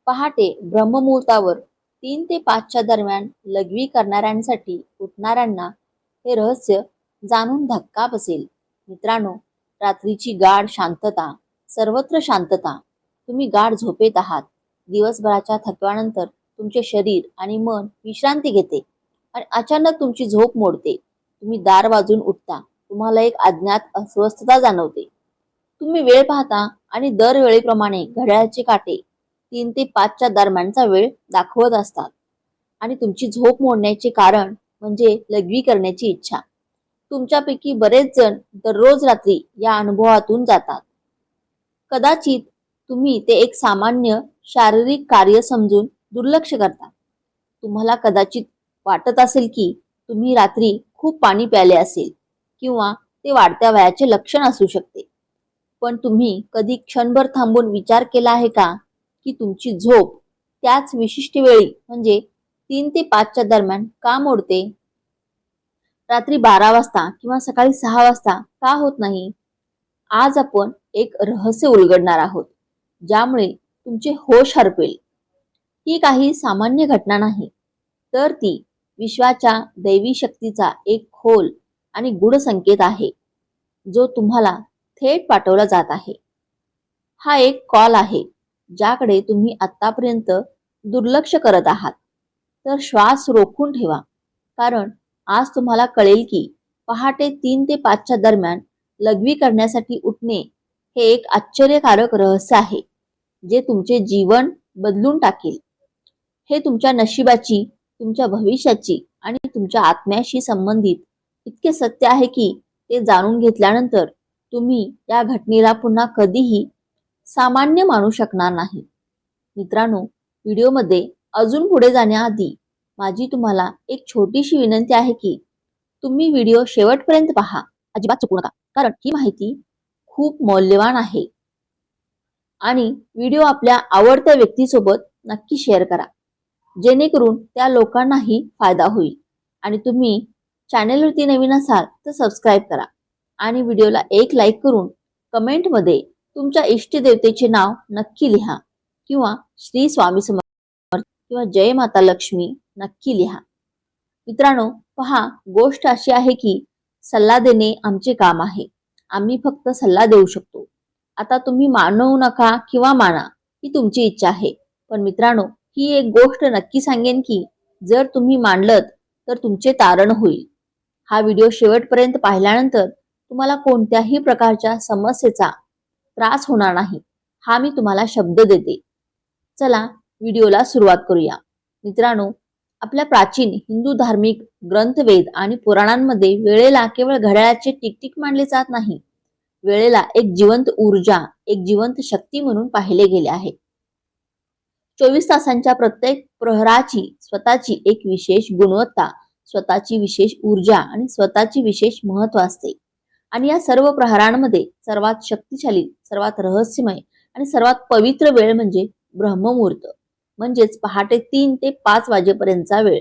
पहाटे ब्रह्ममुहूर्तावर 3 ते 5च्या दरम्यान लघवी करणाऱ्यांसाठी उठणाऱ्यांना हे रहस्य जाणून धक्का बसेल. मित्रांनो, रात्रीची गाढ शांतता, सर्वत्र शांतता. तुम्ही गाढ झोपेत आहात. दिवसभराच्या थकव्यानंतर तुमचे शरीर आणि मन विश्रांती घेते आणि अचानक तुमची झोप मोडते. तुम्ही दार वाजून उठता. तुम्हाला एक अज्ञात अस्वस्थता जाणवते. तुम्ही वेळ पाहता आणि दरवेळेप्रमाणे घड्याळाचे काटे 3 ते 5च्या दरम्यानचा वेळ दाखवत असतात आणि तुमची झोप मोडण्याचे कारण म्हणजे लघवी करण्याची इच्छा. तुमच्यापैकी बरेच जण दररोज रात्री या अनुभवातून जातात. कदाचित तुम्ही ते एक सामान्य शारीरिक कार्य समजून दुर्लक्ष करता. तुम्हाला कदाचित वाटत असेल की तुम्ही रात्री खूप पाणी प्याले असेल किंवा ते वाढत्या वयाचे लक्षण असू शकते. पण तुम्ही कधी क्षणभर थांबून विचार केला आहे का की तुमची झोप त्याच विशिष्ट वेळी म्हणजे 3 ते 5च्या दरम्यान का मोडते? रात्री 12 वाजता किंवा सकाळी 6 वाजता का होत नाही? आज आपण एक रहस्य उलगडणार आहोत ज्यामुळे तुमचे होश हरपेल. ही काही सामान्य घटना नाही, तर ती विश्वाच्या दैवी शक्तीचा एक खोल आणि गूढ संकेत आहे जो तुम्हाला थेट पाठवला जात आहे. हा एक कॉल आहे ज्याकडे तुम्ही आतापर्यंत दुर्लक्ष करत आहात. तर श्वास रोखून ठेवा, कारण आज तुम्हाला कळेल की पहाटे 3 ते 5च्या दरम्यान लघवी करण्यासाठी उठणे हे एक आश्चर्यकारक रहस्य आहे जे तुमचे जीवन बदलून टाकेल. हे तुमच्या नशिबाची, तुमच्या भविष्याची आणि तुमच्या आत्म्याशी संबंधित इतके सत्य आहे की ते जाणून घेतल्यानंतर तुम्ही या घटनेला पुन्हा कधीही सामान्य मानू शकणार नाही. मित्रांनो, व्हिडिओमध्ये अजून पुढे जाण्याआधी माझी तुम्हाला एक छोटीशी विनंती आहे की तुम्ही व्हिडिओ शेवटपर्यंत पहा. अजिबात चुकू नका, कारण ही माहिती खूप मौल्यवान आहे. आणि व्हिडिओ आपल्या आवडत्या व्यक्तीसोबत नक्की शेअर करा, जेणेकरून त्या लोकांनाही फायदा होईल. आणि तुम्ही चॅनेलवरती नवीन असाल तर सबस्क्राईब करा आणि व्हिडिओला एक लाईक करून कमेंटमध्ये तुमच्या इष्टदेवतेचे नाव नक्की लिहा किंवा श्री स्वामी समर्थ किंवा जय माता लक्ष्मी नक्की लिहा. मित्रांनो, पहा, गोष्ट अशी आहे की सल्ला देणे आमचे काम आहे. आम्ही फक्त सल्ला देऊ शकतो. आता तुम्ही मानू नका किंवा माना, ही तुमची इच्छा आहे. पण मित्रांनो, ही एक गोष्ट नक्की सांगेन की जर तुम्ही मानलत तर तुमचे तारण होईल. हा व्हिडिओ शेवटपर्यंत पाहिल्यानंतर तुम्हाला कोणत्याही प्रकारच्या समस्येचा त्रास होणार नाही, हा मी तुम्हाला शब्द देते. चला व्हिडिओला सुरुवात करूया. मित्रांनो, आपल्या प्राचीन हिंदू धार्मिक ग्रंथ, वेद आणि पुराणांमध्ये वेळेला केवळ घड्याळाचे टिकटिक मानले जात नाही. वेळेला एक जिवंत ऊर्जा, एक जिवंत शक्ती म्हणून पाहिले गेले आहे. 24 तासांच्या प्रत्येक प्रहराची स्वतःची एक विशेष गुणवत्ता, स्वतःची विशेष ऊर्जा आणि स्वतःची विशेष महत्व असते. आणि या सर्व प्रहरांमध्ये सर्वात शक्तिशाली, सर्वात रहस्यमय आणि सर्वात पवित्र वेळ म्हणजे ब्रह्ममुहूर्त, म्हणजेच पहाटे 3 ते 5 वाजेपर्यंतचा वेळ.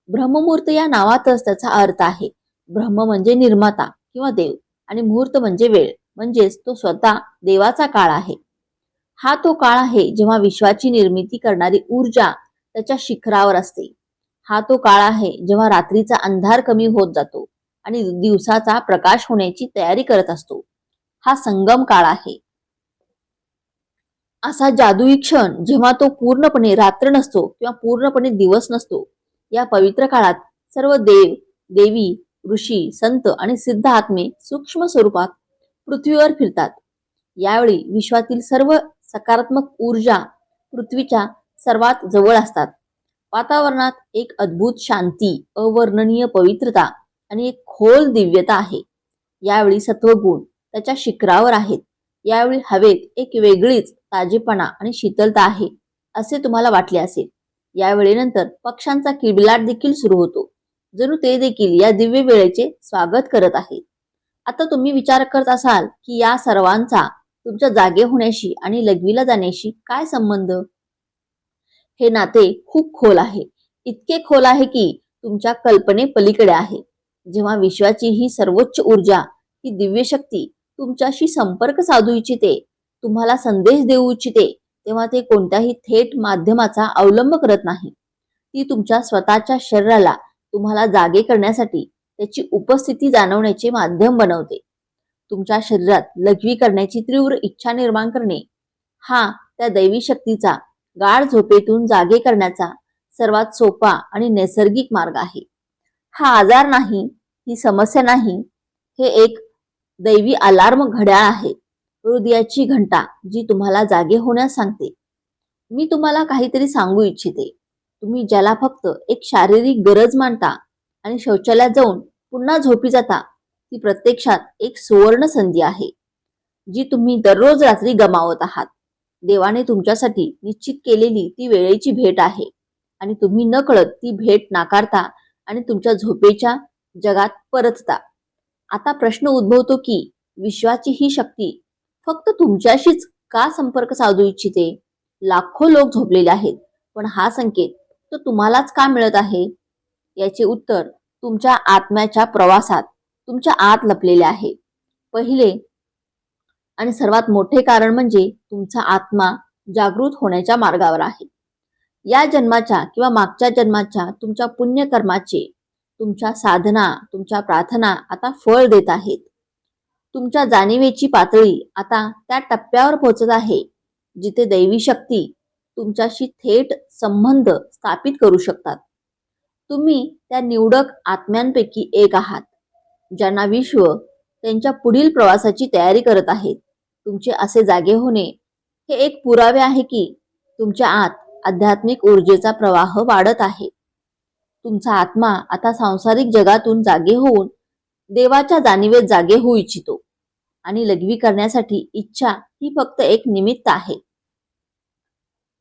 ब्रह्ममुहूर्त या नावातच त्याचा अर्थ आहे. ब्रह्म म्हणजे निर्माता किंवा देव आणि मुहूर्त म्हणजे वेळ, म्हणजेच तो स्वतः देवाचा काळ आहे. हा तो काळ आहे जेव्हा विश्वाची निर्मिती करणारी ऊर्जा त्याच्या शिखरावर असते. हा तो काळ आहे जेव्हा रात्रीचा अंधार कमी होत जातो आणि दिवसाचा प्रकाश होण्याची तयारी करत असतो. हा संगम काळ आहे. असा जादुई क्षण जेव्हा तो पूर्णपणे रात्र नसतो किंवा पूर्णपणे दिवस नसतो. या पवित्र काळात सर्व देव, देवी, ऋषी, संत आणि सिद्ध आत्मे सूक्ष्म स्वरूपात पृथ्वीवर फिरतात. यावेळी विश्वातील सर्व सकारात्मक ऊर्जा पृथ्वीच्या सर्वात जवळ असतात. वातावरणात एक अद्भुत शांती, अवर्णनीय पवित्रता आणि एक खोल दिव्यता आहे. यावेळी सत्वगुण त्याच्या शिखरावर आहेत. यावेळी हवेत एक वेगळीच ताजेपणा आणि शीतलता आहे असे तुम्हाला वाटले असेल. या वेळेनंतर पक्ष्यांचा किलबिलाट देखील सुरू होतो, जणू ते देखील या दिव्य वेळेचे स्वागत करत आहेत. आता तुम्ही विचार करत असाल की या सर्वांचा तुमच्या जागे होण्याशी आणि लघवीला जाण्याशी काय संबंध? हे नाते खूप खोल आहे. इतके खोल आहे की तुमच्या कल्पने पलीकडे आहे. जेव्हा विश्वाची ही सर्वोच्च ऊर्जा, ही दिव्य शक्ती तुमच्याशी संपर्क साधू इच्छिते, तुम्हाला संदेश देऊ इच्छिते, तेव्हा ते कोणत्याही थेट माध्यमाचा अवलंब करत नाही. ती तुमच्या स्वतःच्या शरीराला तुम्हाला जागे करण्यासाठी त्याची उपस्थिती जाणवण्याचे माध्यम बनवते. तुमच्या शरीरात लघवी करण्याची तीव्र इच्छा निर्माण करणे हा त्या दैवी शक्तीचा गाढ झोपेतून जागे करण्याचा सर्वात सोपा आणि नैसर्गिक मार्ग आहे. हा आजार नाही, ही समस्या नाही, हे एक दैवी अलार्म घड्याळ आहे, हृदयाची घंटा जी तुम्हाला जागे होण्यास सांगते. मी तुम्हाला काहीतरी सांगू इच्छिते. तुम्ही ज्याला फक्त एक शारीरिक गरज मानता आणि शौचालयात जाऊन पुन्हा झोपी जाता, ती प्रत्यक्षात एक सुवर्ण संधी आहे, जी तुम्ही दररोज रात्री गमावत आहात. देवाने तुमच्यासाठी निश्चित केलेली ती वेळेची भेट आहे आणि तुम्ही नकळत ती भेट नाकारता आणि तुमच्या झोपेच्या जगात परतता. आता प्रश्न उद्भवतो की विश्वाची ही शक्ती फक्त तुमच्याशीच का संपर्क साधू इच्छिते? लाखो लोक झोपलेले आहेत, पण हा संकेत तो तुम्हालाच का मिळत आहे? याचे उत्तर तुमच्या आत्म्याच्या प्रवासात तुमच्या आत लपलेले आहे. पहिले आणि सर्वात मोठे कारण म्हणजे तुमचा आत्मा जागृत होण्याच्या मार्गावर आहे. या जन्माच्या किंवा मागच्या जन्माच्या तुमच्या पुण्यकर्माचे, तुमच्या साधना, तुमच्या प्रार्थना आता फळ देत आहेत. तुमच्या जाणीवेची पातळी आता त्या टप्प्यावर पोहोचत आहे जिथे दैवी शक्ती तुमच्याशी थेट संबंध स्थापित करू शकतात. तुम्ही त्या निवडक आत्म्यांपैकी एक आहात ज्यांना विश्व त्यांच्या पुढील प्रवासाची तयारी करत आहे. तुमचे असे जागे होणे हे एक पुरावे आहे की तुमच्या आत आध्यात्मिक ऊर्जेचा प्रवाह वाढत आहे. तुमचा आत्मा आता सांसारिक जगातून जागे होऊन देवाच्या जाणीवेत जागे होऊ इच्छितो आणि लघवी करण्यासाठी इच्छा ही फक्त एक निमित्त आहे.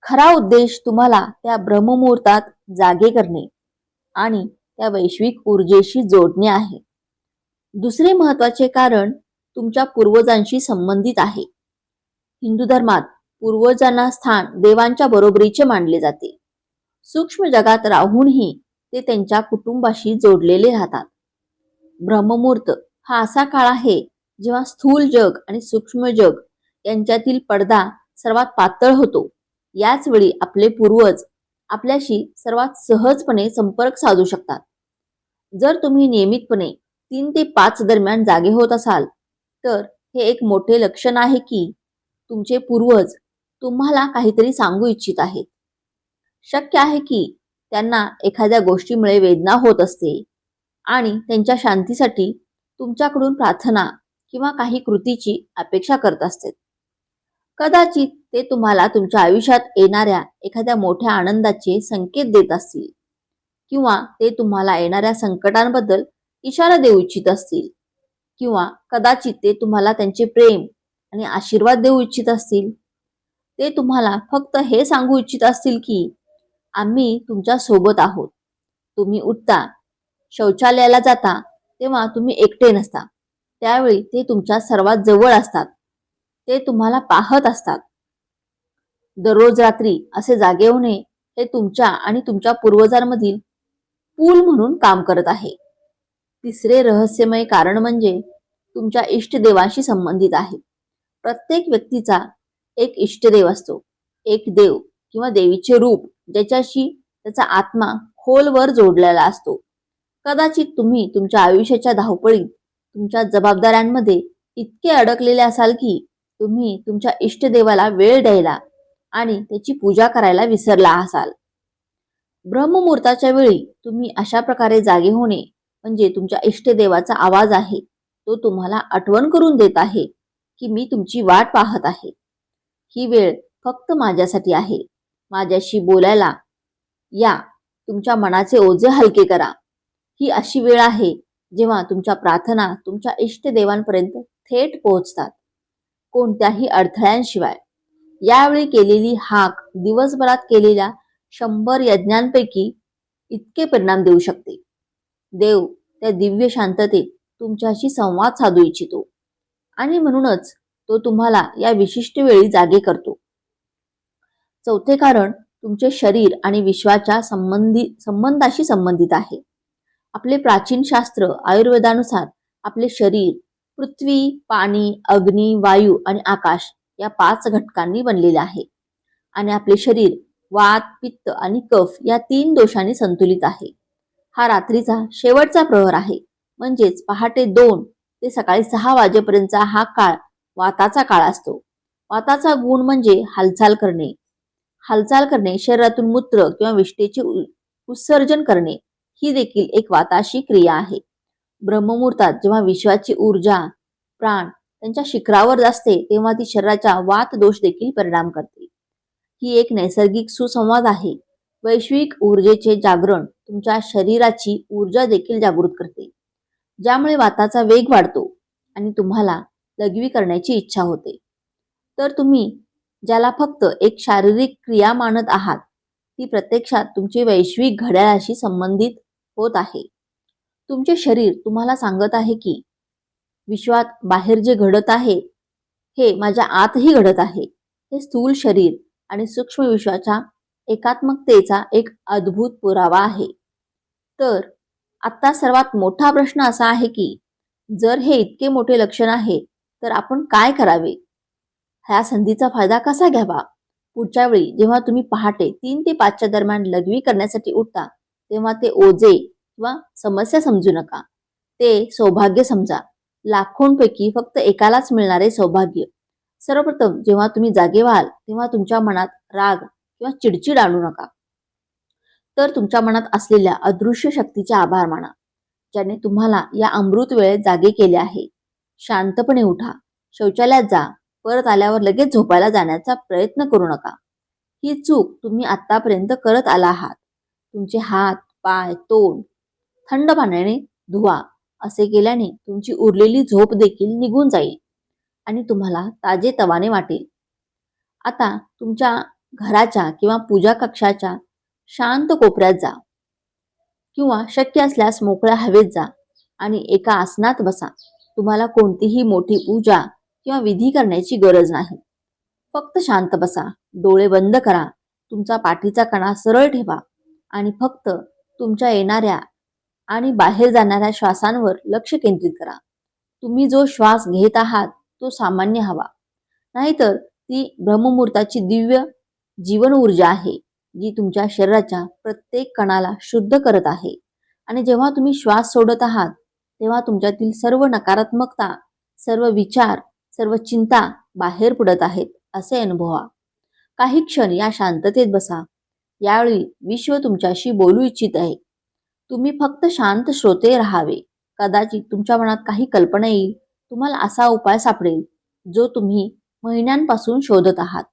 खरा उद्देश तुम्हाला त्या ब्रह्ममुहूर्तात जागे करणे आणि त्या वैश्विक ऊर्जेशी जोडणे आहे. दुसरे महत्वाचे कारण तुमच्या पूर्वजांशी संबंधित आहे. हिंदू धर्मात पूर्वजांना स्थान देवांच्या बरोबरीचे मानले जाते. सूक्ष्म जगात राहूनही ते त्यांच्या कुटुंबाशी जोडलेले राहतात. ब्रह्ममुहूर्त हा असा काळ आहे जेव्हा स्थूल जग आणि सूक्ष्म जग यांच्यातील पडदा सर्वात पातळ होतो. याच वेळी आपले पूर्वज आपल्याशी सर्वात सहजपणे संपर्क साधू शकतात. जर तुम्ही नियमितपणे 3 ते 5 दरम्यान जागे होत असाल तर हे एक मोठे लक्षण आहे की तुमचे पूर्वज तुम्हाला काहीतरी सांगू इच्छित आहेत. शक्य आहे की त्यांना एखाद्या गोष्टीमुळे वेदना होत असते आणि त्यांच्या शांतीसाठी तुमच्याकडून प्रार्थना किंवा काही कृतीची अपेक्षा करत असते. कदाचित ते तुम्हाला तुमच्या आयुष्यात येणाऱ्या एखाद्या मोठ्या आनंदाचे संकेत देत असतील किंवा ते तुम्हाला येणाऱ्या संकटांबद्दल इशारा देऊ इच्छित असतील किंवा कदाचित ते तुम्हाला त्यांचे प्रेम आणि आशीर्वाद देऊ इच्छित असतील. ते तुम्हाला फक्त हे सांगू इच्छित असतील की आम्ही तुमच्या सोबत आहोत. तुम्ही उठता, शौचालयाला जाता तेव्हा तुम्ही एकटे नसता. त्यावेळी ते तुमच्या सर्वात जवळ असतात. ते तुम्हाला पाहत असतात. दररोज रात्री असे जागे होणे हे तुमच्या आणि तुमच्या पूर्वजांमधील पूल म्हणून काम करत आहे. तिसरे रहस्यमय कारण म्हणजे तुमच्या इष्टदेवाशी संबंधित आहे. प्रत्येक व्यक्तीचा एक इष्टदेव असतो, एक देव किंवा देवीचे रूप ज्याच्याशी त्याचा आत्मा खोलवर जोडलेला असतो. कदाचित तुम्ही तुमच्या आयुष्याच्या धावपळीत तुमच्या जबाबदाऱ्यांमध्ये इतके अडकलेले असाल की तुम्ही तुमच्या इष्टदेवाला वेळ द्यायला आणि त्याची पूजा करायला विसरला असाल. ब्रह्ममुहूर्ताच्या वेळी तुम्ही अशा प्रकारे जागे होणे म्हणजे तुमच्या इष्टदेवाचा आवाज आहे. तो तुम्हाला आठवण करून देत आहे की मी तुमची वाट पाहत आहे. ही वेळ फक्त माझ्यासाठी आहे. माझ्याशी बोलायला या, तुमच्या मनाचे ओझे हलके करा. ही अशी वेळ आहे जेव्हा तुमच्या प्रार्थना तुमच्या इष्टदेवांपर्यंत थेट पोहोचतात, कोणत्याही अडथळ्यांशिवाय. यावेळी केलेली हाक दिवसभरात केलेल्या 100 यज्ञांपैकी इतके परिणाम देऊ शकते. देव त्या दिव्य शांततेत तुमच्याशी संवाद साधू इच्छितो आणि म्हणूनच तो तुम्हाला या विशिष्ट वेळी जागे करतो. चौथे कारण तुमचे शरीर आणि विश्वाच्या संबंधाशी संबंधित आहे. आपले प्राचीन शास्त्र आयुर्वेदानुसार आपले शरीर पृथ्वी, पाणी, अग्नी, वायू आणि आकाश या 5 घटकांनी बनलेले आहे. आणि आपले शरीर वात, पित्त आणि कफ या 3 दोषांनी संतुलित आहे. हा रात्रीचा शेवटचा प्रहर आहे, म्हणजेच पहाटे 2 ते सकाळी 6 वाजेपर्यंतचा हा काळ वाताचा काळ असतो. वाताचा गुण म्हणजे हालचाल करणे. हालचाल करणे, शरीरातून मूत्र किंवा विष्ठेचे उत्सर्जन करणे ही देखील एक वाताशी क्रिया आहे. ब्रह्ममुहूर्तात जेव्हा विश्वाची ऊर्जा, प्राण त्यांच्या शिखरावर असते, तेव्हा ती शरीराच्या वात दोष देखील परिणाम करते. ही एक नैसर्गिक सुसंवाद आहे. वैश्विक ऊर्जेचे जागरण तुमच्या शरीराची ऊर्जा देखील जागृत करते, ज्यामुळे वाताचा वेग वाढतो आणि तुम्हाला लघवी करण्याची इच्छा होते. तर तुम्ही ज्याला फक्त एक शारीरिक क्रिया मानत आहात, ती प्रत्यक्षात तुमची वैश्विक घड्याळाशी संबंधित होत आहे. तुमचे शरीर तुम्हाला सांगत आहे की विश्वात बाहेर जे घडत आहे, हे माझ्या आतही घडत आहे. हे स्थूल शरीर आणि सूक्ष्म विश्वाच्या एकात्मकतेचा एक अद्भुत पुरावा आहे. तर आता सर्वात मोठा प्रश्न असा आहे की जर हे इतके मोठे लक्षण आहे, तर आपण काय करावे? ह्या संधीचा फायदा कसा घ्यावा? पुढच्या वेळी जेव्हा तुम्ही पहाटे 3 ते 5च्या दरम्यान लघवी करण्यासाठी उठता, तेव्हा ते ओझे किंवा समस्या समजू नका. ते सौभाग्य समजा. लाखोंपैकी फक्त एकालाच मिळणारे सौभाग्य. सर्वप्रथम जेव्हा तुम्ही जागे व्हाल, तेव्हा तुमच्या मनात राग किंवा चिडचिड आणू नका. तर तुमच्या मनात असलेल्या अदृश्य शक्तीचे आभार माना, ज्याने तुम्हाला या अमृत वेळेत जागे केले आहे. शांतपणे उठा, शौचालयात जा, परत आल्यावर लगेच झोपायला जाण्याचा प्रयत्न करू नका. ही चूक तुम्ही आतापर्यंत करत आला आहात. तुमचे हात, पाय, तोंड थंड पाण्याने धुवा. असे केल्याने तुमची उरलेली झोप देखील निघून जाईल आणि तुम्हाला ताजेतवाने वाटेल. आता तुमच्या घराच्या किंवा पूजा कक्षाच्या शांत कोपऱ्यात जा किंवा शक्य असल्यास मोकळ्या हवेत जा आणि एका आसनात बसा. तुम्हाला कोणतीही मोठी पूजा किंवा विधी करण्याची गरज नाही. फक्त शांत बसा, डोळे बंद करा, तुमचा पाठीचा कणा सरळ ठेवा आणि फक्त तुमच्या येणाऱ्या आणि बाहेर जाणाऱ्या श्वासांवर लक्ष केंद्रित करा. तुम्ही जो श्वास घेत आहात तो सामान्य हवा, नाहीतर ती ब्रह्ममुहूर्ताची दिव्य जीवन ऊर्जा आहे, जी तुमच्या शरीराच्या प्रत्येक कणाला शुद्ध करत आहे. आणि जेव्हा तुम्ही श्वास सोडत आहात, तेव्हा तुमच्यातील सर्व नकारात्मकता, सर्व विचार, सर्व चिंता बाहेर पडत आहेत असे अनुभवा. काही क्षण या शांततेत बसा. यावेळी विश्व तुमच्याशी बोलू इच्छित आहे. तुम्ही फक्त शांत श्रोते राहावे. कदाचित तुमच्या मनात काही कल्पना येईल. तुम्हाला असा उपाय सापडेल जो तुम्ही महिन्यांपासून शोधत आहात.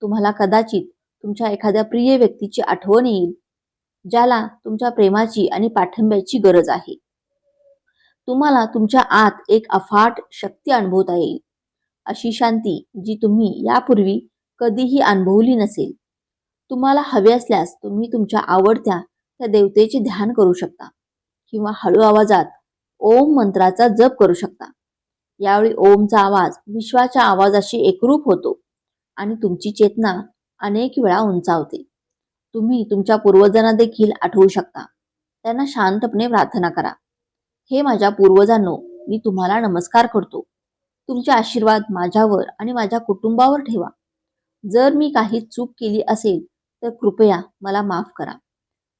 तुम्हाला कदाचित तुमच्या एखाद्या प्रिय व्यक्तीची आठवण येईल, ज्याला तुमच्या प्रेमाची आणि पाठिंब्याची गरज आहे. तुम्हाला तुमच्या आत एक अफाट शक्ती अनुभवता येईल, अशी शांती जी तुम्ही यापूर्वी कधीही अनुभवली नसेल. तुम्हाला हवे असल्यास तुम्ही तुमच्या आवडत्या त्या देवतेचे ध्यान करू शकता किंवा हळू आवाजात ओम मंत्राचा जप करू शकता. यावेळी ओमचा आवाज विश्वाच्या आवाजाशी एकरूप होतो आणि तुमची चेतना अनेक वेळा उंचावते. तुम्ही तुमच्या पूर्वजांना देखील आठवू शकता. त्यांना शांतपणे प्रार्थना करा. हे माझ्या पूर्वजांनो, मी तुम्हाला नमस्कार करतो. तुमचे आशीर्वाद माझ्यावर आणि माझ्या कुटुंबावर ठेवा. जर मी काही चूक केली असेल तर कृपया मला माफ करा.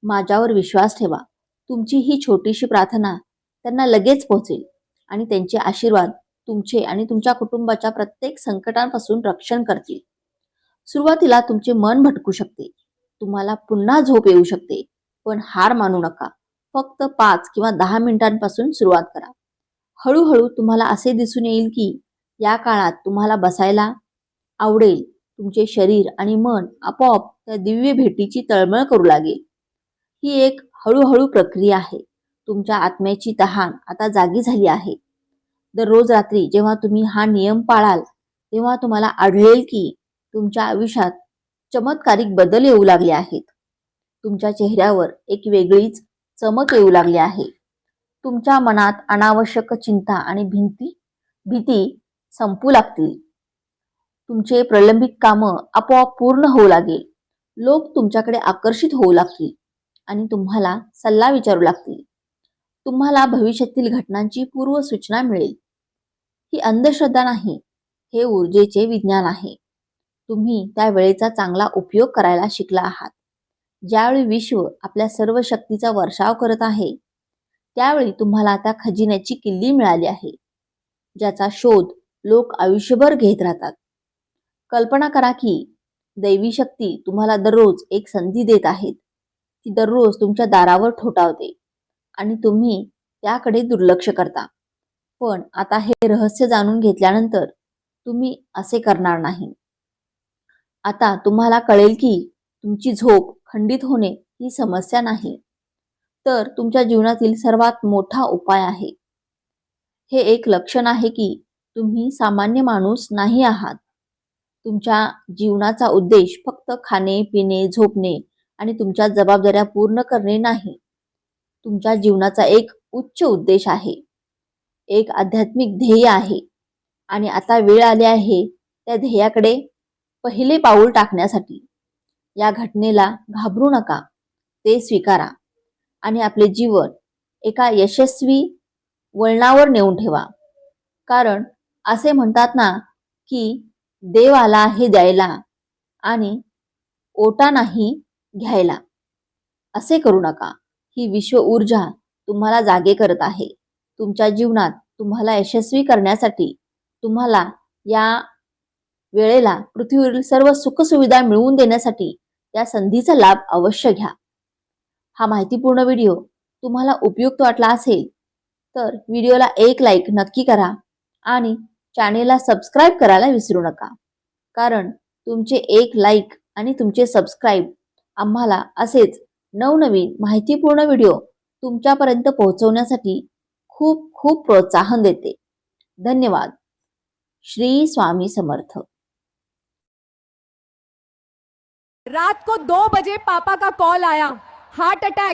माझ्यावर विश्वास ठेवा. तुमची ही छोटीशी प्रार्थना त्यांना लगेच पोहोचेल आणि त्यांचे आशीर्वाद तुमचे आणि तुमच्या कुटुंबाच्या प्रत्येक संकटांपासून रक्षण करतील. सुरुवातीला तुमचे मन भटकू शकते, तुम्हाला पुन्हा झोप येऊ शकते, पण हार मानू नका. फक्त 5 किंवा 10 मिनिटांपासून सुरुवात करा. हळूहळू तुम्हाला असे दिसून येईल की या काळात तुम्हाला बसायला आवडेल. तुमचे शरीर आणि मन आपोआप त्या दिव्य भेटीची तळमळ करू लागेल. ही एक हळूहळू प्रक्रिया आहे. तुमच्या आत्म्याची तहान आता जागी झाली आहे. दररोज रात्री जेव्हा तुम्ही हा नियम पाळाल, तेव्हा तुम्हाला आढळेल की तुमच्या आयुष्यात चमत्कारिक बदल येऊ लागले आहेत. तुमच्या चेहऱ्यावर एक वेगळीच चमक येऊ लागली आहे. तुमच्या मनात अनावश्यक चिंता आणि भीती संपू लागतील. तुमचे प्रलंबित कामं आपोआप पूर्ण होऊ लागेल. लोक तुमच्याकडे आकर्षित होऊ लागतील आणि तुम्हाला सल्ला विचारू लागतील. तुम्हाला भविष्यातील घटनांची पूर्व सूचना मिळेल. ही अंधश्रद्धा नाही, हे ऊर्जेचे विज्ञान आहे. तुम्ही त्या वेळेचा चांगला उपयोग करायला शिकला आहात. ज्यावेळी विश्व आपल्या सर्व शक्तीचा वर्षाव करत आहे, त्यावेळी तुम्हाला त्या खजिन्याची किल्ली मिळाली आहे, ज्याचा शोध लोक आयुष्यभर घेत राहतात. कल्पना करा की दैवी शक्ती तुम्हाला दररोज एक संधी देत आहेत. ती दररोज तुमच्या दारावर ठोठावते आणि तुम्ही त्याकडे दुर्लक्ष करता. पण आता हे रहस्य जाणून घेतल्यानंतर तुम्ही असे करणार नाही. आता तुम्हाला कळेल की तुमची झोप खंडित होणे ही समस्या नाही, तर तुमच्या जीवनातील सर्वात मोठा उपाय आहे. हे एक लक्षण आहे की तुम्ही सामान्य माणूस नाही आहात. तुमच्या जीवनाचा उद्देश फक्त खाणे, पिणे, झोपणे आणि तुमच्या जबाबदाऱ्या पूर्ण करणे नाही. तुमच्या जीवनाचा एक उच्च उद्देश आहे, एक आध्यात्मिक ध्येय आहे आणि आता वेळ आली आहे त्या ध्येयाकडे पहिले पाऊल टाकण्यासाठी. या घटनेला घाबरू नका, ते स्वीकारा आणि आपले जीवन एका यशस्वी वळणावर नेऊन ठेवा. कारण असे म्हणतात ना की देव आला आहे द्यायला आणि ओटा नाही घ्यायला. असे करू नका. ही विश्व ऊर्जा तुम्हाला जागे करत आहे. तुमच्या जीवनात तुम्हाला यशस्वी करण्यासाठी तुम्हाला या वेळेला पृथ्वीवरील सर्व सुखसुविधा मिळवून देण्यासाठी या संधीचा लाभ अवश्य घ्या. हा माहितीपूर्ण व्हिडिओ तुम्हाला उपयुक्त वाटला असेल तर व्हिडिओला एक लाईक नक्की करा आणि चॅनेलला सबस्क्राईब करायला विसरू नका. कारण तुमचे एक लाईक आणि तुमचे सबस्क्राईब आम्हाला असेच नवनवीन माहितीपूर्ण व्हिडिओ तुमच्यापर्यंत पोहोचवण्यासाठी खूप खूप प्रोत्साहन देते. धन्यवाद. श्री स्वामी समर्थ. रात को 2 बजे पापा का कॉल आया, हार्ट अटैक।